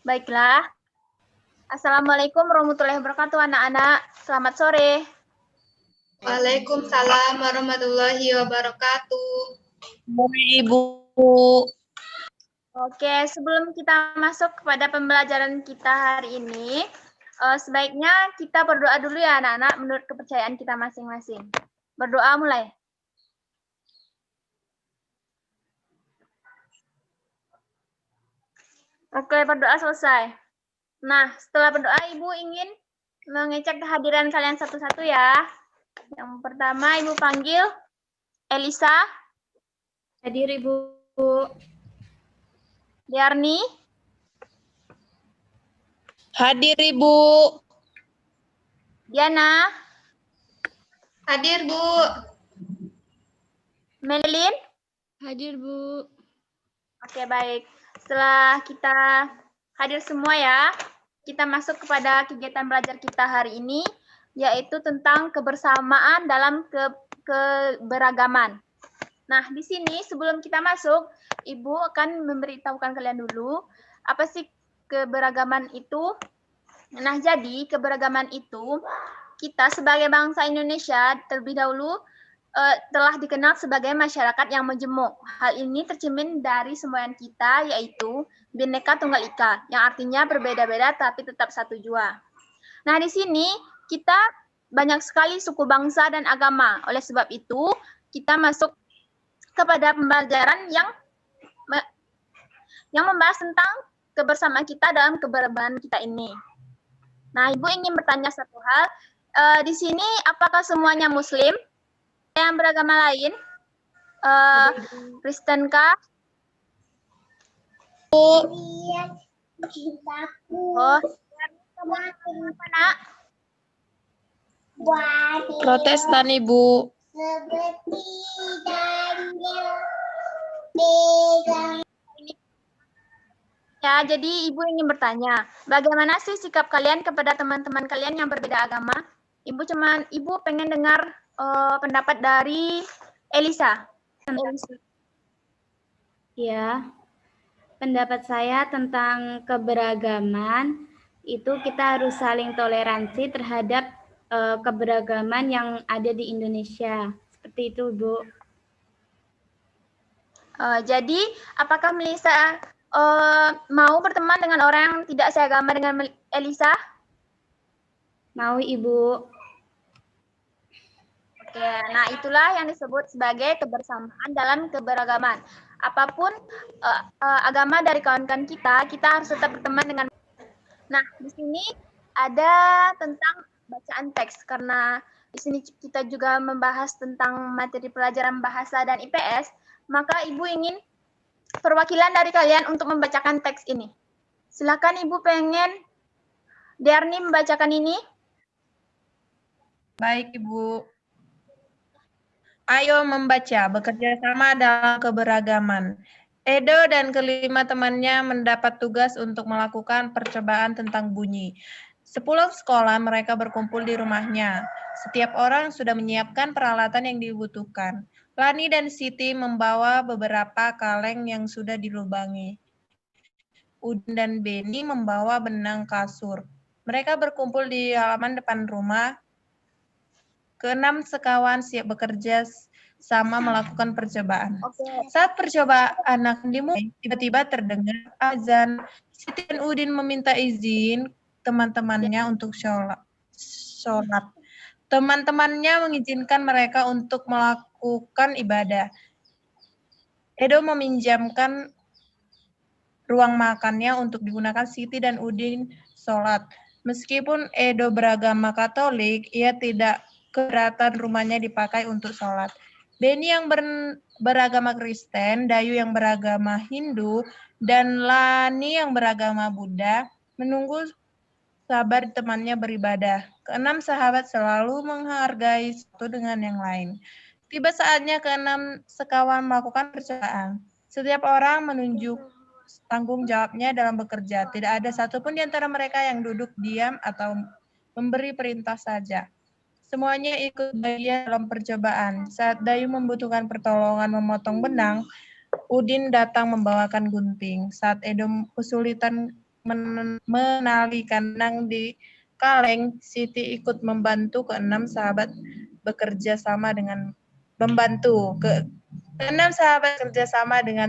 Baiklah. Assalamualaikum warahmatullahi wabarakatuh, anak-anak. Selamat sore. Waalaikumsalam warahmatullahi wabarakatuh. Ibu. Oke, sebelum kita masuk kepada pembelajaran kita hari ini, sebaiknya kita berdoa dulu ya anak-anak menurut kepercayaan kita masing-masing. Berdoa mulai. Oke, berdoa selesai. Nah, setelah berdoa, Ibu ingin mengecek kehadiran kalian satu-satu ya. Yang pertama, Ibu panggil Elisa. Hadir, Ibu. Diarni. Hadir, Ibu. Diana. Hadir, Bu. Melin. Hadir, Bu. Oke, baik. Setelah kita hadir semua ya, kita masuk kepada kegiatan belajar kita hari ini, yaitu tentang kebersamaan dalam keberagaman. Nah, di sini sebelum kita masuk, Ibu akan memberitahukan kalian dulu, apa sih keberagaman itu? Nah, jadi keberagaman itu, kita sebagai bangsa Indonesia terlebih dahulu telah dikenal sebagai masyarakat yang majemuk. Hal ini tercermin dari semboyan kita, yaitu Bhinneka Tunggal Ika, yang artinya berbeda-beda tapi tetap satu jua. Nah, di sini kita banyak sekali suku bangsa dan agama. Oleh sebab itu, kita masuk kepada pembelajaran yang membahas tentang kebersamaan kita dalam keberagaman kita ini. Nah, Ibu ingin bertanya satu hal. Di sini apakah semuanya Muslim? Yang beragama lain? Kristen kah? Oh, kamu apa, Nak? Protestan, Ibu. Ya, jadi Ibu ingin bertanya, bagaimana sih sikap kalian kepada teman-teman kalian yang berbeda agama? Ibu pengen dengar pendapat dari Elisa. Ya, pendapat saya tentang keberagaman itu kita harus saling toleransi terhadap keberagaman yang ada di Indonesia. Seperti itu, Bu. Jadi, apakah Melisa mau berteman dengan orang yang tidak seagama dengan Elisa? Mau, Ibu. Oke, nah itulah yang disebut sebagai kebersamaan dalam keberagaman. Apapun agama dari kawan-kawan kita harus tetap berteman dengan. Nah, di sini ada tentang bacaan teks, karena di sini kita juga membahas tentang materi pelajaran bahasa dan IPS, maka Ibu ingin perwakilan dari kalian untuk membacakan teks ini. Silakan Ibu pengen Diarni membacakan ini. Baik, Ibu. Ayo membaca, bekerja sama dalam keberagaman. Edo dan kelima temannya mendapat tugas untuk melakukan percobaan tentang bunyi. Sepulang sekolah, mereka berkumpul di rumahnya. Setiap orang sudah menyiapkan peralatan yang dibutuhkan. Lani dan Siti membawa beberapa kaleng yang sudah dilubangi. Udin dan Beni membawa benang kasur. Mereka berkumpul di halaman depan rumah. Keenam sekawan siap bekerja sama melakukan percobaan. Saat percobaan akan dimulai, tiba-tiba terdengar azan. Siti dan Udin meminta izin teman-temannya untuk sholat. Teman-temannya mengizinkan mereka untuk melakukan ibadah. Edo meminjamkan ruang makannya untuk digunakan Siti dan Udin sholat. Meskipun Edo beragama Katolik, ia tidak keberatan rumahnya dipakai untuk sholat. Beni yang beragama Kristen, Dayu yang beragama Hindu, dan Lani yang beragama Buddha menunggu sabar temannya beribadah. Keenam sahabat selalu menghargai satu dengan yang lain. Tiba saatnya keenam sekawan melakukan percobaan. Setiap orang menunjuk tanggung jawabnya dalam bekerja. Tidak ada satupun di antara mereka yang duduk diam atau memberi perintah saja. Semuanya ikut bagian dalam percobaan. Saat Dayu membutuhkan pertolongan memotong benang, Udin datang membawakan gunting. Saat Edo kesulitan menalikan benang di kaleng, Siti ikut membantu keenam sahabat bekerja sama dengan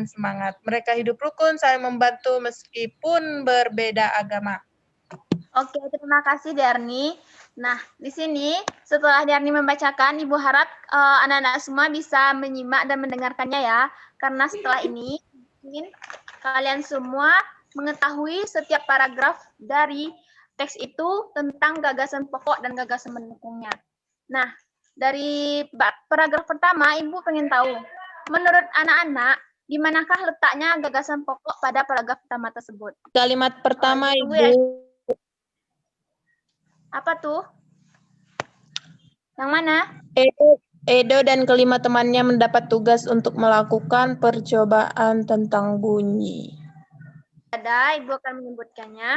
semangat. Mereka hidup rukun, saling membantu meskipun berbeda agama. Oke, terima kasih Darni. Nah, di sini setelah Darni membacakan, Ibu harap anak-anak semua bisa menyimak dan mendengarkannya ya. Karena setelah ini, ingin kalian semua mengetahui setiap paragraf dari teks itu tentang gagasan pokok dan gagasan pendukungnya. Nah, dari paragraf pertama, Ibu pengen tahu, menurut anak-anak, di manakah letaknya gagasan pokok pada paragraf pertama tersebut? Kalimat pertama, Ibu Ibu. ya. Apa tuh? Yang mana? Edo dan kelima temannya mendapat tugas untuk melakukan percobaan tentang bunyi. Ada, Ibu akan menyebutkannya.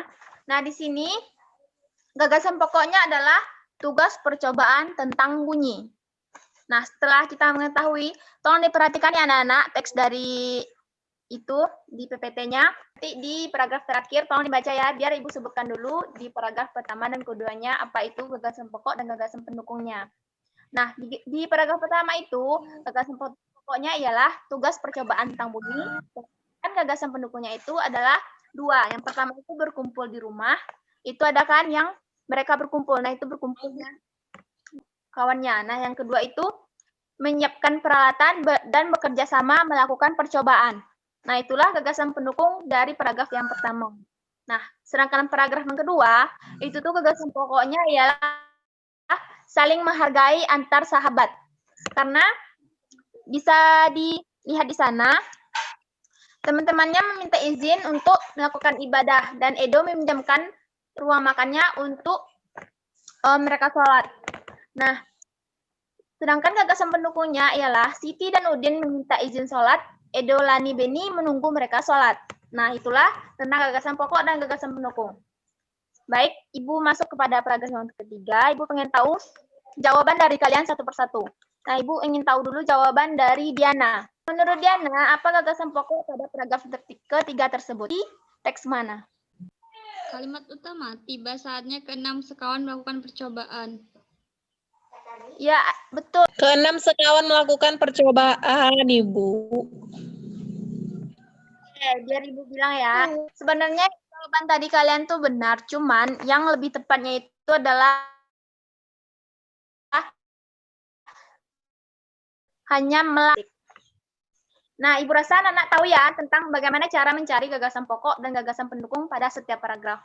Nah, di sini gagasan pokoknya adalah tugas percobaan tentang bunyi. Nah, setelah kita mengetahui, tolong diperhatikan ya anak-anak, teks dari itu di PPT-nya. Nanti di paragraf terakhir tolong dibaca ya, biar Ibu sebutkan dulu di paragraf pertama dan keduanya apa itu gagasan pokok dan gagasan pendukungnya. Nah, di paragraf pertama itu, gagasan pokoknya ialah tugas percobaan tentang bunyi. Dan gagasan pendukungnya itu adalah dua. Yang pertama itu berkumpul di rumah. Itu ada kan yang mereka berkumpul. Nah, itu berkumpulnya kawannya. Nah, yang kedua itu menyiapkan peralatan dan bekerja sama melakukan percobaan. Nah, itulah gagasan pendukung dari paragraf yang pertama. Nah, sedangkan paragraf yang kedua, itu tuh gagasan pokoknya ialah saling menghargai antar sahabat. Karena bisa dilihat di sana, teman-temannya meminta izin untuk melakukan ibadah dan Edo meminjamkan ruang makannya untuk mereka sholat. Nah, sedangkan gagasan pendukungnya ialah Siti dan Udin meminta izin sholat, Edo, Lani, Beni menunggu mereka sholat. Nah, itulah tentang gagasan pokok dan gagasan pendukung. Baik, Ibu masuk kepada paragraf yang ketiga. Ibu pengen tahu jawaban dari kalian satu persatu. Nah, Ibu ingin tahu dulu jawaban dari Diana. Menurut Diana, apa gagasan pokok pada paragraf ketiga tersebut? Di teks mana? Kalimat utama, tiba saatnya keenam sekawan melakukan percobaan. Ya, betul. Keenam sekawan melakukan percobaan, Ibu. Biar Ibu bilang ya. Sebenarnya jawaban tadi kalian tuh benar, cuman yang lebih tepatnya itu adalah hanya melatih. Nah, Ibu rasa anak-anak tahu ya tentang bagaimana cara mencari gagasan pokok dan gagasan pendukung pada setiap paragraf.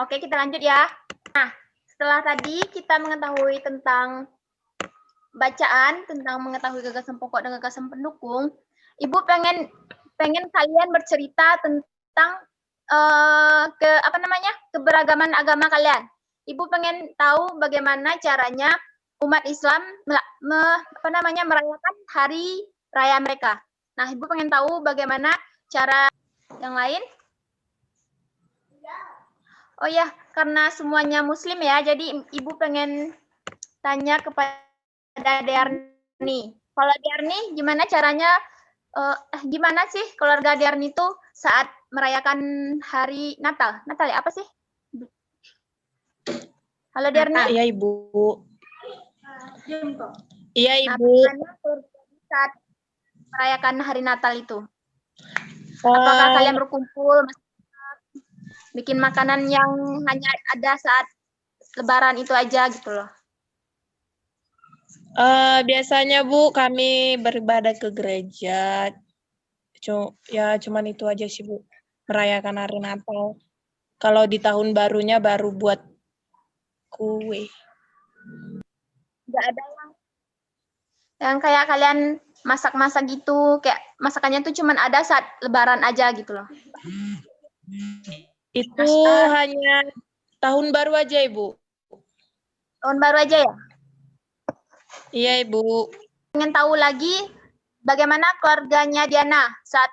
Oke, kita lanjut ya. Nah, setelah tadi kita mengetahui tentang bacaan, tentang mengetahui gagasan pokok dan gagasan pendukung, Ibu pengen kalian bercerita tentang keberagaman agama kalian. Ibu pengen tahu bagaimana caranya umat Islam merayakan hari raya mereka. Nah, Ibu pengen tahu bagaimana cara yang lain? Oh ya, karena semuanya Muslim ya, jadi Ibu pengen tanya kepada Darni. Kalau Darni, gimana caranya? Gimana sih keluarga Darni itu saat merayakan hari Natal? Natal ya apa sih? Halo Darni. Iya, Ibu. Iya, Ibu. Saat merayakan hari Natal itu, apakah kalian berkumpul, bikin makanan yang hanya ada saat Lebaran itu aja gitu loh? Biasanya Bu, kami beribadah ke gereja. Cuman itu aja sih Bu, merayakan hari Natal. Kalau di tahun barunya baru buat kue. Nggak ada yang kayak kalian masak-masak gitu, kayak masakannya tuh cuman ada saat Lebaran aja gitu loh? Itu hanya tahun baru aja, Ibu. Tahun baru aja ya? Iya, Ibu. Pengen tahu lagi bagaimana keluarganya Diana saat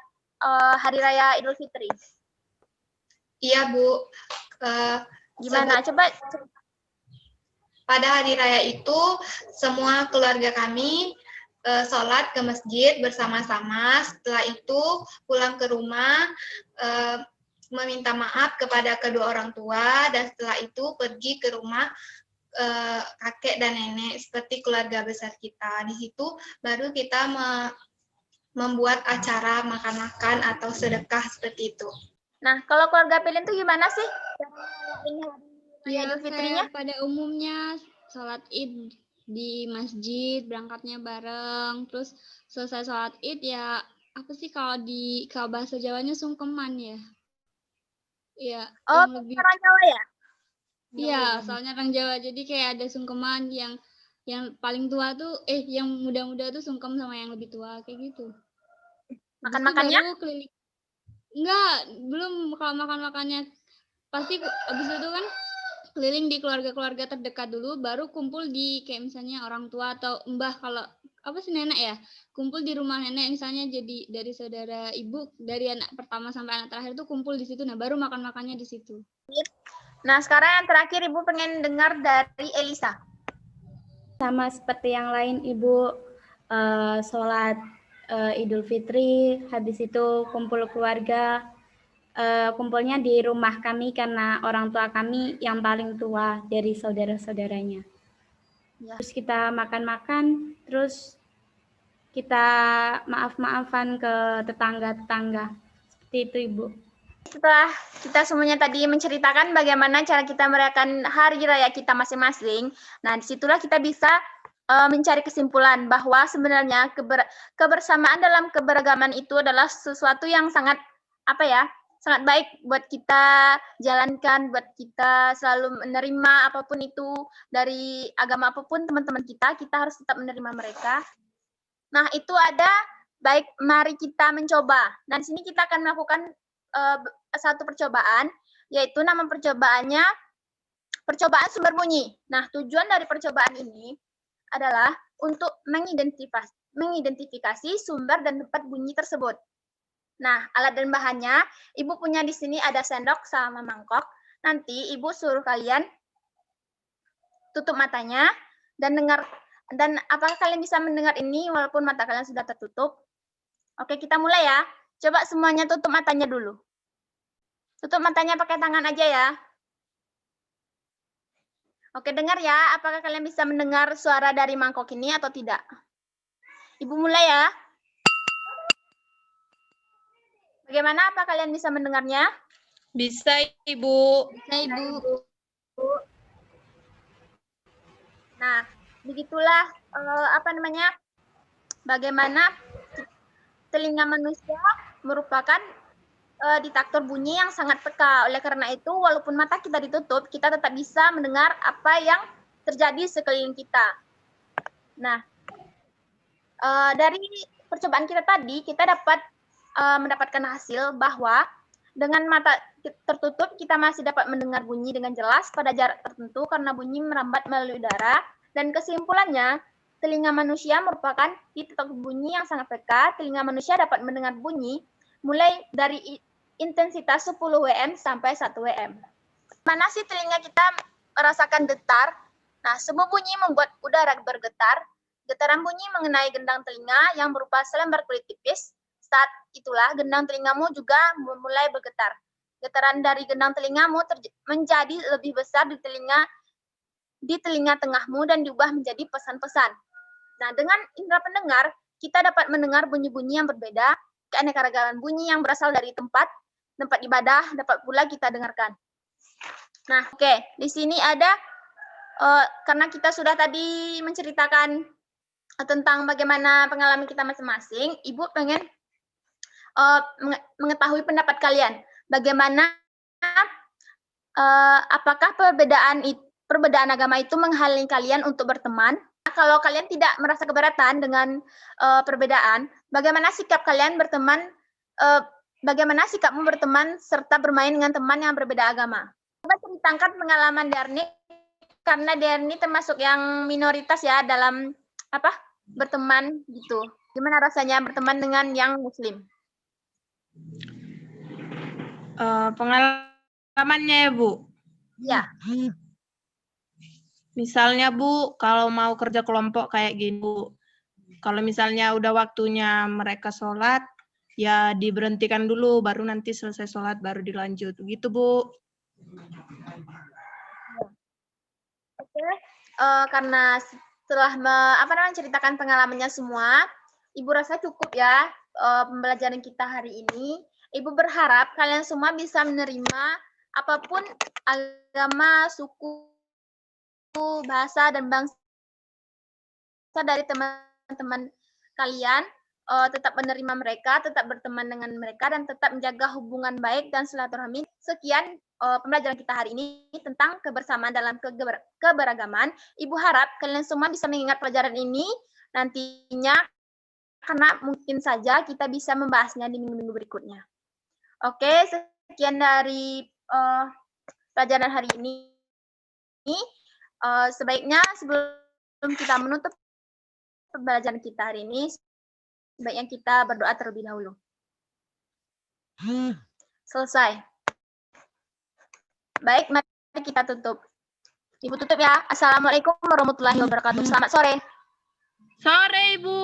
Hari Raya Idul Fitri? Iya, Bu. Gimana? Coba. Pada hari raya itu, semua keluarga kami sholat ke masjid bersama-sama. Setelah itu pulang ke rumah, meminta maaf kepada kedua orang tua, dan setelah itu pergi ke rumah kakek dan nenek seperti keluarga besar kita. Di situ baru kita membuat acara makan-makan atau sedekah seperti itu. Nah, kalau keluarga Pilin tuh gimana sih? Ya, Idul Fitrinya? pada umumnya sholat Id di masjid, berangkatnya bareng, terus selesai sholat Id ya apa sih kalau bahasa Jawanya sungkeman ya. Iya, Oh, yang lebih orang Jawa ya? iya, soalnya orang Jawa jadi kayak ada sungkeman yang paling tua tuh yang muda-muda tuh sungkem sama yang lebih tua kayak gitu. Makan-makannya? Baru keliling. Enggak, belum. Kalau makan-makannya pasti abis itu kan keliling di keluarga-keluarga terdekat dulu, baru kumpul di kayak misalnya orang tua atau mbah, kalau apa sih nenek ya, kumpul di rumah nenek misalnya, jadi dari saudara ibu dari anak pertama sampai anak terakhir tuh kumpul di situ, nah baru makan-makannya di situ. Nah, sekarang yang terakhir Ibu pengen dengar dari Elisa. Sama seperti yang lain, Ibu sholat Idul Fitri, habis itu kumpul keluarga, kumpulnya di rumah kami karena orang tua kami yang paling tua dari saudara-saudaranya. Ya. Terus kita makan-makan, terus kita maaf-maafan ke tetangga-tetangga. Seperti itu, Ibu. Setelah kita semuanya tadi menceritakan bagaimana cara kita merayakan hari raya kita masing-masing, nah disitulah kita bisa mencari kesimpulan bahwa sebenarnya kebersamaan dalam keberagaman itu adalah sesuatu yang sangat sangat baik buat kita jalankan, buat kita selalu menerima apapun itu dari agama apapun teman-teman kita harus tetap menerima mereka. Nah, itu ada baik, mari kita mencoba. Nah, di sini kita akan melakukan satu percobaan, yaitu nama percobaannya percobaan sumber bunyi. Nah, tujuan dari percobaan ini adalah untuk mengidentifikasi sumber dan tempat bunyi tersebut. Nah, alat dan bahannya, Ibu punya di sini ada sendok sama mangkok. Nanti Ibu suruh kalian tutup matanya dan dengar. Dan apakah kalian bisa mendengar ini walaupun mata kalian sudah tertutup? Oke, kita mulai ya. Coba semuanya tutup matanya dulu. Tutup matanya pakai tangan aja ya. Oke, dengar ya. Apakah kalian bisa mendengar suara dari mangkok ini atau tidak? Ibu mulai ya. Bagaimana? Apa kalian bisa mendengarnya? Bisa, Ibu. Bisa, Ibu. Nah, begitulah bagaimana telinga manusia merupakan detektor bunyi yang sangat peka. Oleh karena itu, walaupun mata kita ditutup, kita tetap bisa mendengar apa yang terjadi sekeliling kita. Nah, dari percobaan kita tadi, kita dapat mendapatkan hasil bahwa dengan mata tertutup, kita masih dapat mendengar bunyi dengan jelas pada jarak tertentu karena bunyi merambat melalui udara. Dan kesimpulannya, telinga manusia merupakan detektor bunyi yang sangat peka. Telinga manusia dapat mendengar bunyi mulai dari intensitas 10 WM sampai 1 WM. Mana sih telinga kita merasakan getar? Nah, semua bunyi membuat udara bergetar. Getaran bunyi mengenai gendang telinga yang berupa selembar kulit tipis. Saat itulah gendang telingamu juga mulai bergetar. Getaran dari gendang telingamu menjadi lebih besar di telinga tengahmu dan diubah menjadi pesan-pesan. Nah, dengan indera pendengar, kita dapat mendengar bunyi-bunyi yang berbeda, keanekaragaman bunyi yang berasal dari tempat ibadah dapat pula kita dengarkan. Nah, oke, di sini ada karena kita sudah tadi menceritakan tentang bagaimana pengalaman kita masing-masing, Ibu pengen mengetahui pendapat kalian. Bagaimana apakah perbedaan agama itu menghalangi kalian untuk berteman? Kalau kalian tidak merasa keberatan dengan perbedaan, bagaimana sikap kalian berteman? Bagaimana sikapmu berteman serta bermain dengan teman yang berbeda agama? Coba ceritakan pengalaman Derni, karena Derni termasuk yang minoritas ya dalam berteman gitu. Gimana rasanya berteman dengan yang Muslim? Pengalamannya ya, Bu? Ya. Misalnya, Bu, kalau mau kerja kelompok kayak gini, Bu. Kalau misalnya udah waktunya mereka sholat, ya diberhentikan dulu, baru nanti selesai sholat baru dilanjut. Begitu, Bu. Oke, karena setelah ceritakan pengalamannya semua, Ibu rasa cukup ya pembelajaran kita hari ini. Ibu berharap kalian semua bisa menerima apapun agama, suku, bahasa, dan bangsa dari teman-teman kalian, tetap menerima mereka, tetap berteman dengan mereka, dan tetap menjaga hubungan baik dan silaturahmi. Sekian pembelajaran kita hari ini tentang kebersamaan dalam keberagaman. Ibu harap kalian semua bisa mengingat pelajaran ini nantinya, karena mungkin saja kita bisa membahasnya di minggu-minggu berikutnya. Oke, sekian dari pelajaran hari ini. Sebaiknya sebelum kita menutup pembelajaran kita hari ini, sebaiknya kita berdoa terlebih dahulu. Selesai. Baik, mari kita tutup. Ibu tutup ya. Assalamualaikum warahmatullahi wabarakatuh. Selamat sore. Sore, Ibu.